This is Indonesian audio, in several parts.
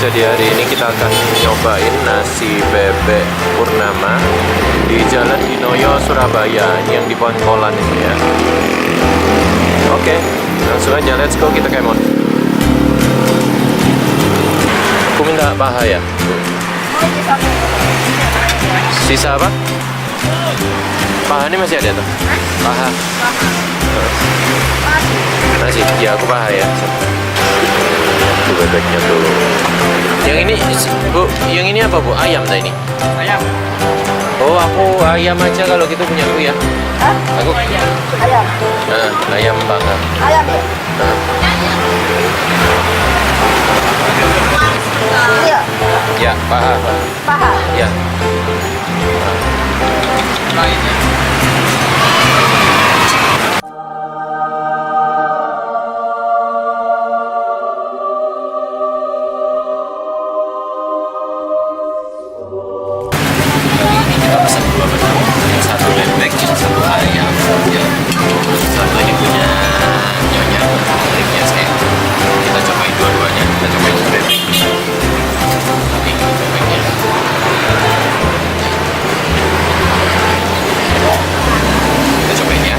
Jadi hari ini kita akan nyobain nasi bebek Purnama di Jalan Dinoyo, Surabaya. Ini yang di Pongkolan ini ya. Oke, langsung aja, let's go, kita kemon. Aku minta paha ya. Sisa apa? Paha ini masih ada tuh? Paha. Nasi, ya aku paha ya. Bebeknya tuh. Yang ini Bu, yang ini apa Bu? Ayam dah ini? Ayam. Oh, aku ayam aja kalau gitu punya aku ya. Hah? Aku Ayam. ayam bangga. Ayam ya? Iya. Ya, paha. Paha. Ya. Lainnya. Satu bebek, satu ayam, ya. Satu ini punya nyonya, miliknya saya. Kita cobain dua-duanya. Kita cobain bebek. Ini bebeknya. Kita cobain ya.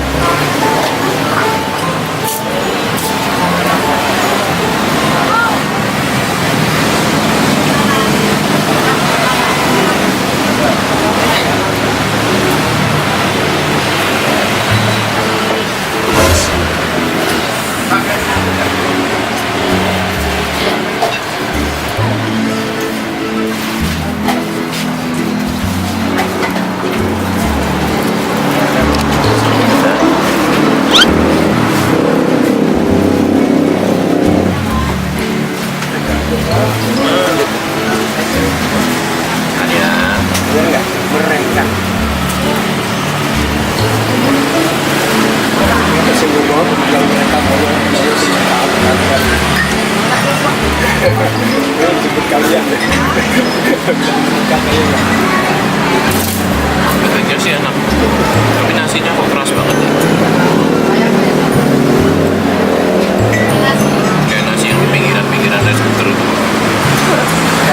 Bebeknya sih enak, tapi nasinya kok keras banget ya. Kayak nasi yang di pinggiran rice cooker itu.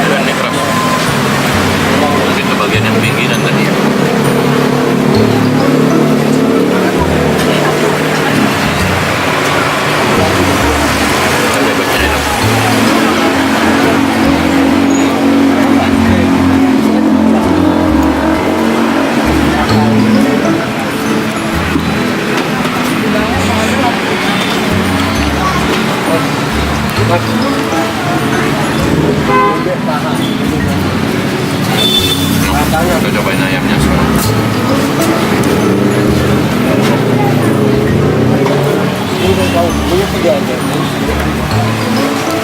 Ini keras. Mungkin ke bagian yang pinggiran tadi ya. Bebeknya enak. Kita cobain ayamnya sekarang.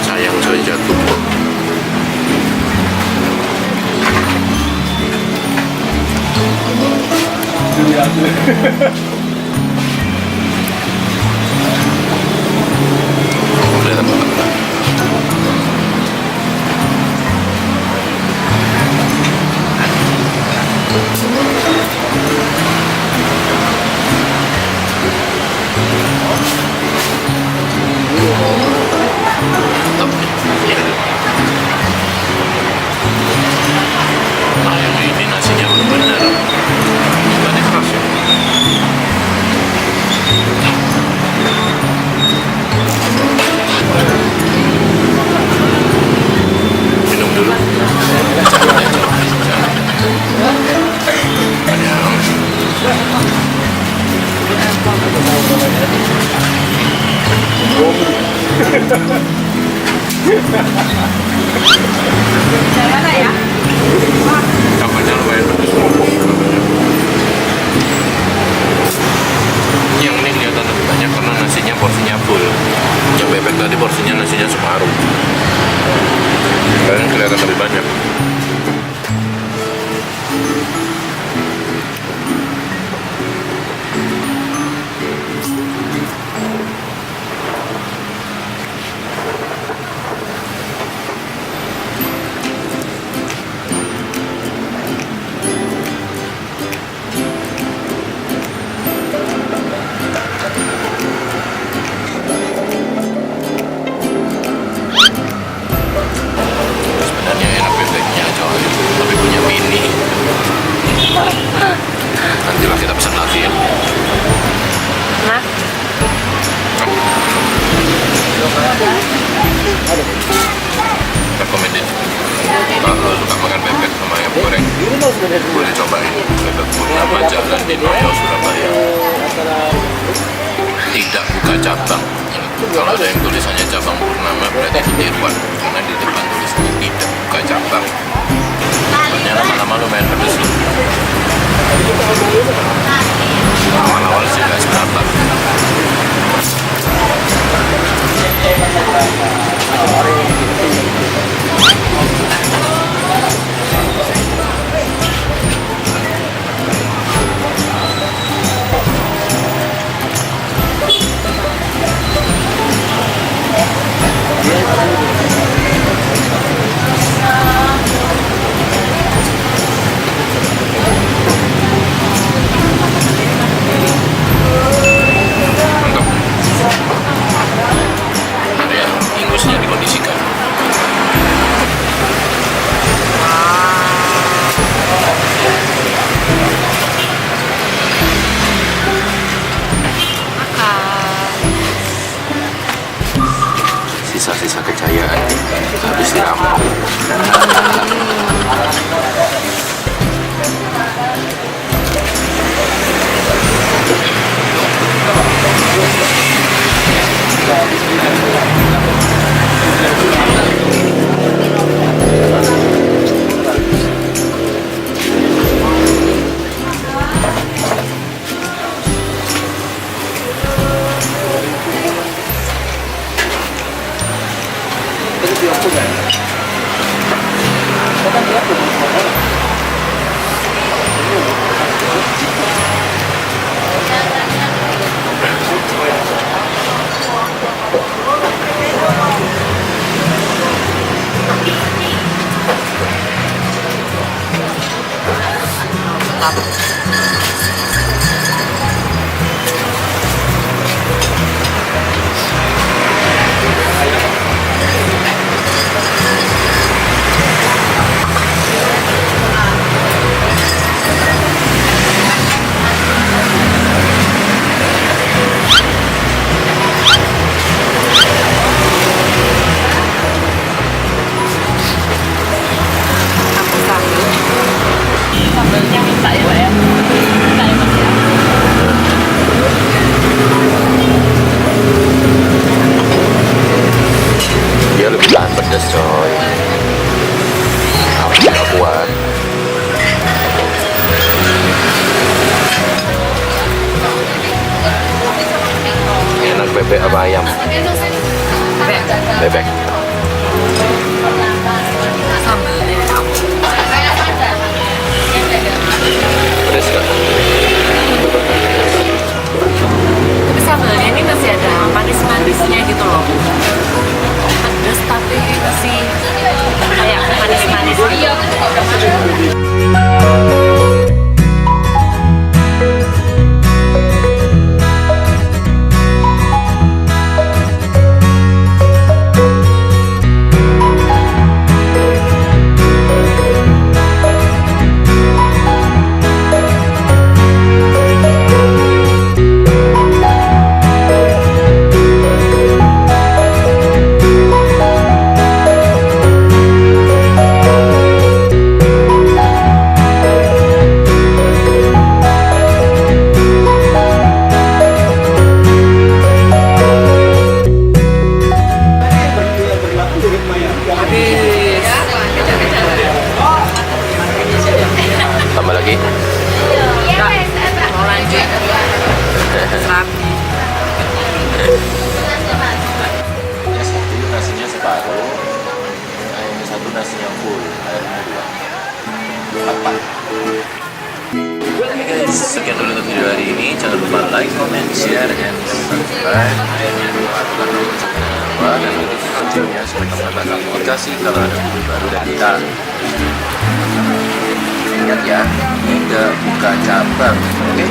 Sayang saya jatuh. Kelihatan banget. Nah, yang ini nasinya benar-benar bukannya keras ya. Minum dulu. Mana ya? Kabarnya lumayan pedes. Yang ini kelihatan lebih banyak karena nasinya porsinya full. Coba bebek tadi porsinya nasinya separuh. Kalian kelihatan lebih banyak. Sebenarnya enak bebeknya coy, tapi punya mini. Nantilah kita pesan lagi ya. Nah, Recommended. Kalau suka makan bebek sama ayam goreng, boleh cobain bebek Purnama Jalan di Noyo, Surabaya. Tidak buka cabang. Kalau ada yang tulisannya cabang Purnama berarti itu tiruan, karena di depan tulisannya tidak buka cabang. Soalnya lama-lama lumayan pedes loh. Awal-awal sih nggak seberapa. Mantap. Ada yang ingusnya dikondisikan. Sisa-sisa kejayaan habis dirampok. sambalnya minta ya, Pak ya. Minta ya, Mas ya. Dia lebih tahan pedas coy. Aku nggak kuat. Enak bebek apa ayam? Bebek. Sambalnya Pedas nggak? tapi sambalnya ini masih ada manis-manisnya gitu loh. Pedas tapi masih kayak manis-manis gitu. Oke guys, sekian dulu untuk video hari ini. Jangan lupa like, comment, share, dan subscribe. Dan ikuti loncengnya supaya kamu mendapatkan notifikasi kalau ada video baru dari kita. Ingat ya, tidak buka cabang, oke?